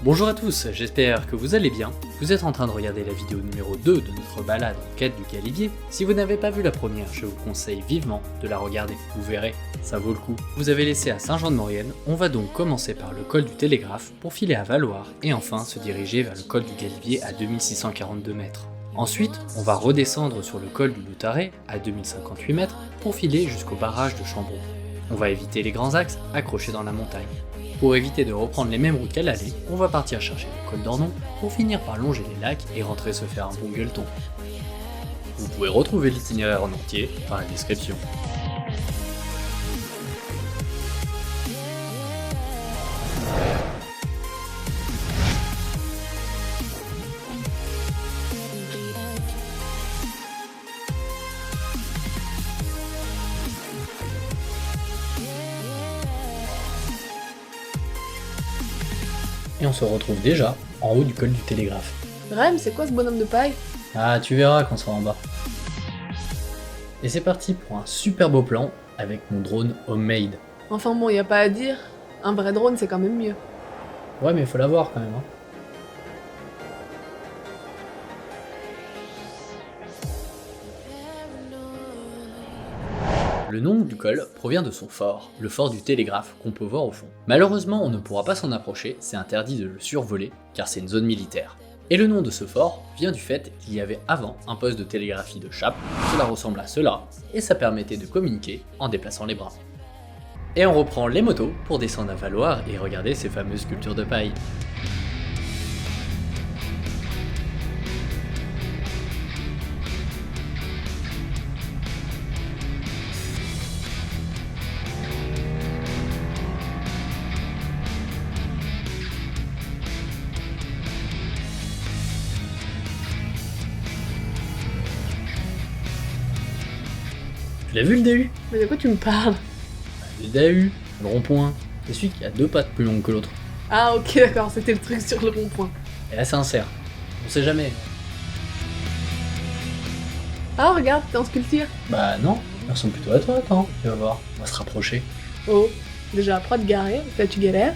Bonjour à tous, j'espère que vous allez bien. Vous êtes en train de regarder la vidéo numéro 2 de notre balade en quête du Galibier. Si vous n'avez pas vu la première, je vous conseille vivement de la regarder, vous verrez, ça vaut le coup. Vous avez laissé à Saint-Jean-de-Maurienne, on va donc commencer par le col du Télégraphe pour filer à Valloire et enfin se diriger vers le col du Galibier à 2642 mètres. Ensuite, on va redescendre sur le col du Loutaret à 2058 mètres pour filer jusqu'au barrage de Chambon. On va éviter les grands axes accrochés dans la montagne. Pour éviter de reprendre les mêmes routes qu'à l'aller, on va partir chercher le col d'Ornon pour finir par longer les lacs et rentrer se faire un bon gueuleton. Vous pouvez retrouver l'itinéraire en entier dans la description. Et on se retrouve déjà en haut du col du Télégraphe. Rem, c'est quoi ce bonhomme de paille? Ah, tu verras quand on sera en bas. Et c'est parti pour un super beau plan avec mon drone homemade. Enfin bon, y a pas à dire, un vrai drone c'est quand même mieux. Ouais, mais faut l'avoir quand même. Hein. Le nom du col provient de son fort, le fort du Télégraphe qu'on peut voir au fond. Malheureusement, on ne pourra pas s'en approcher, c'est interdit de le survoler, car c'est une zone militaire. Et le nom de ce fort vient du fait qu'il y avait avant un poste de télégraphie de Chappe, cela ressemble à cela, et ça permettait de communiquer en déplaçant les bras. Et on reprend les motos pour descendre à Valloire et regarder ces fameuses sculptures de paille. Tu l'as vu le DU? Mais de quoi tu me parles? Le DAU, le rond-point, c'est celui qui a deux pattes plus longues que l'autre. Ah ok d'accord, c'était le truc sur le rond-point. Et là c'est un cerf. On sait jamais. Ah regarde, t'es en sculpture. Bah non, ils ressemblent plutôt à toi, attends, tu vas voir, on va se rapprocher. Oh, déjà pas de garer, là tu galères.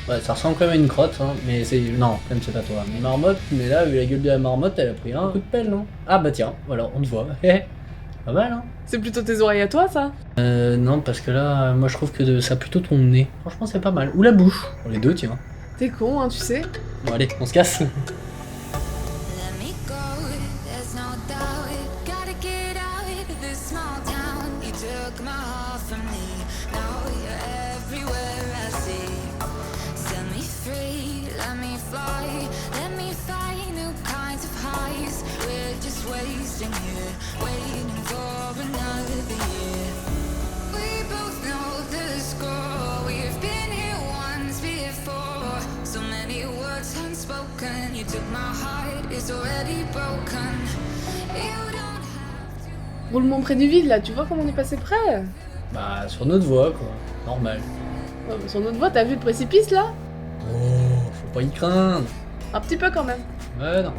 Ouais, ça ressemble quand même à une crotte, hein, mais c'est... Non, quand même c'est pas toi. Mais marmotte, mais là, vu la gueule de la marmotte, elle a pris un coup de pelle, non? Ah bah tiens, voilà, on te voit. Pas mal, hein? C'est plutôt tes oreilles à toi ça? Non, parce que là, moi je trouve que ça a plutôt ton nez. Franchement, c'est pas mal. Ou la bouche. Bon, les deux, tiens. T'es con hein, tu sais. Bon, allez, on se casse. Roulement près du vide là, tu vois comment on est passé près? Bah, sur notre voie, quoi. Normal. Ouais, mais sur notre voie, t'as vu le précipice là? Oh, faut pas y craindre. Un petit peu quand même. Ouais, non.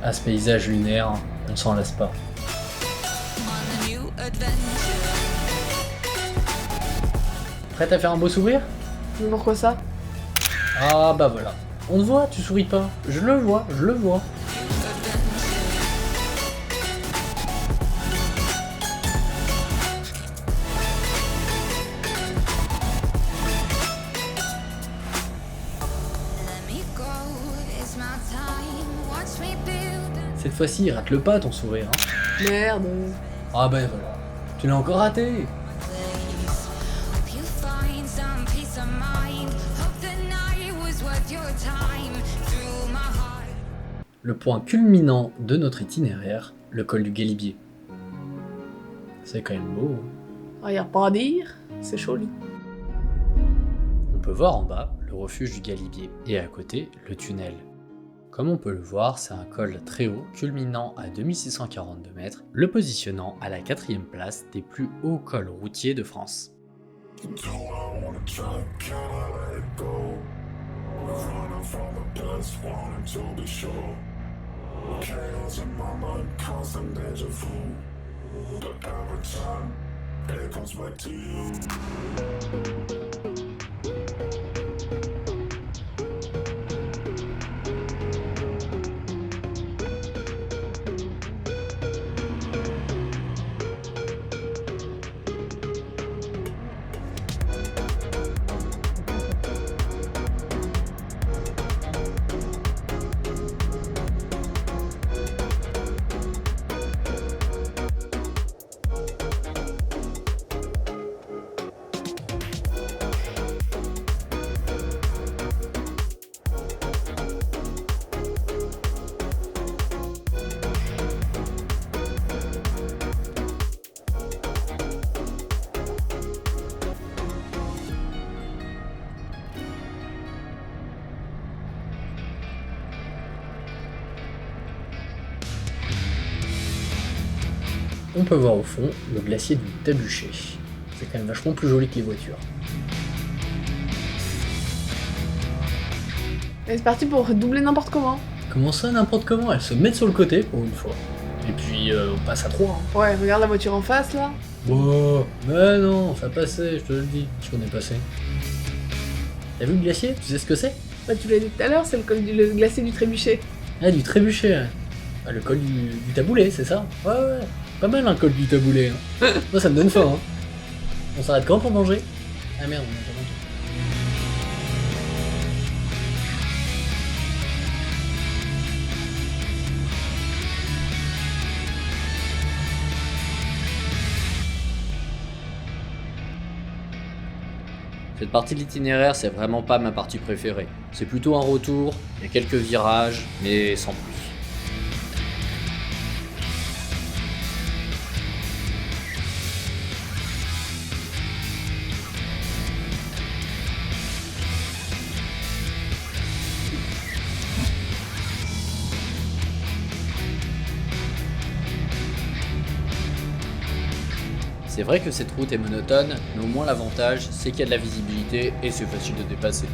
Ah, ce paysage lunaire, on s'en lasse pas. Prête à faire un beau sourire? Mais pourquoi ça? Ah bah voilà. On te voit, tu souris pas. Je le vois, je le vois. Cette fois-ci, rate-le pas ton sourire. Hein. Merde. Ah bah voilà. Tu l'as encore raté. Le point culminant de notre itinéraire, le col du Galibier. C'est quand même beau. Ah, y a pas à dire, c'est joli. On peut voir en bas le refuge du Galibier et à côté le tunnel. Comme on peut le voir, c'est un col très haut, culminant à 2642 mètres, le positionnant à la 4e place des plus hauts cols routiers de France. just wanted to be sure. Chaos in my mind, constant deja vu. But every time, it comes back to you. On peut voir au fond le glacier du Tabuchet. C'est quand même vachement plus joli que les voitures. Et c'est parti pour doubler n'importe comment. Comment ça, n'importe comment? Elles se mettent sur le côté pour une fois. Et puis on passe à 3. Ouais, regarde la voiture en face là. Oh, mais non, ça passait, je te le dis. Je connais passé. T'as vu le glacier? Tu sais ce que c'est? Bah, tu l'as dit tout à l'heure, c'est le glacier du Trébuchet. Ah, du Trébuchet, ouais. Ah, le col du Taboulet, c'est ça? Ouais, ouais. Pas mal un col du Taboulet. Hein. Moi, ça me donne faim. Hein. On s'arrête quand pour manger? Ah merde, on a déjà mangé. Cette partie de l'itinéraire, c'est vraiment pas ma partie préférée. C'est plutôt un retour, il y a quelques virages, mais sans plus. C'est vrai que cette route est monotone, mais au moins l'avantage, c'est qu'il y a de la visibilité et c'est facile de dépasser.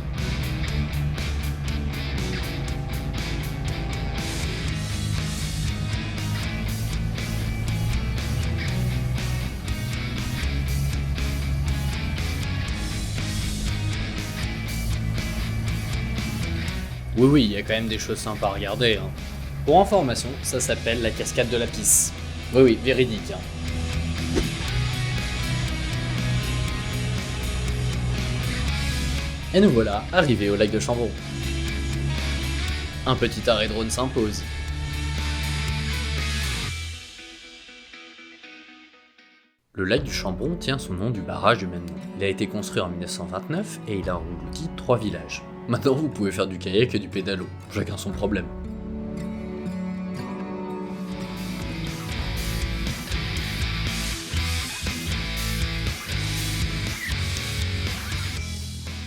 Oui, il y a quand même des choses sympas à regarder. Hein. Pour information, ça s'appelle la cascade de la Pisse. Oui, véridique. Hein. Et nous voilà arrivés au lac de Chambon. Un petit arrêt drone s'impose. Le lac du Chambon tient son nom du barrage du même nom. Il a été construit en 1929 et il a englouti 3 villages. Maintenant vous pouvez faire du kayak et du pédalo, chacun son problème.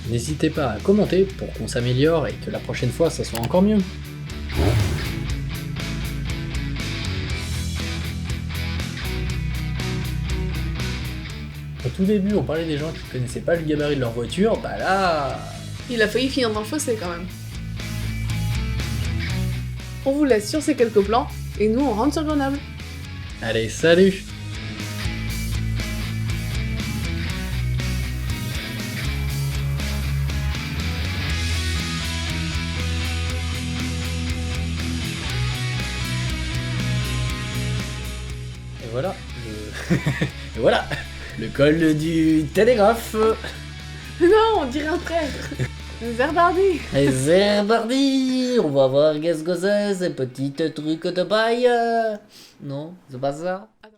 N'hésitez pas à commenter pour qu'on s'améliore et que la prochaine fois ça soit encore mieux. Au tout début on parlait des gens qui connaissaient pas le gabarit de leur voiture, bah là... Il a failli finir dans le fossé quand même. On vous laisse sur ces quelques plans, et nous on rentre sur Grenoble. Allez, salut! Voilà, et voilà, le col du télégraphe. Non, on dirait un traître. Zerbardi. Zerbardi, on va voir qu'est-ce que c'est, ces petits trucs de paille. Non, c'est pas ça.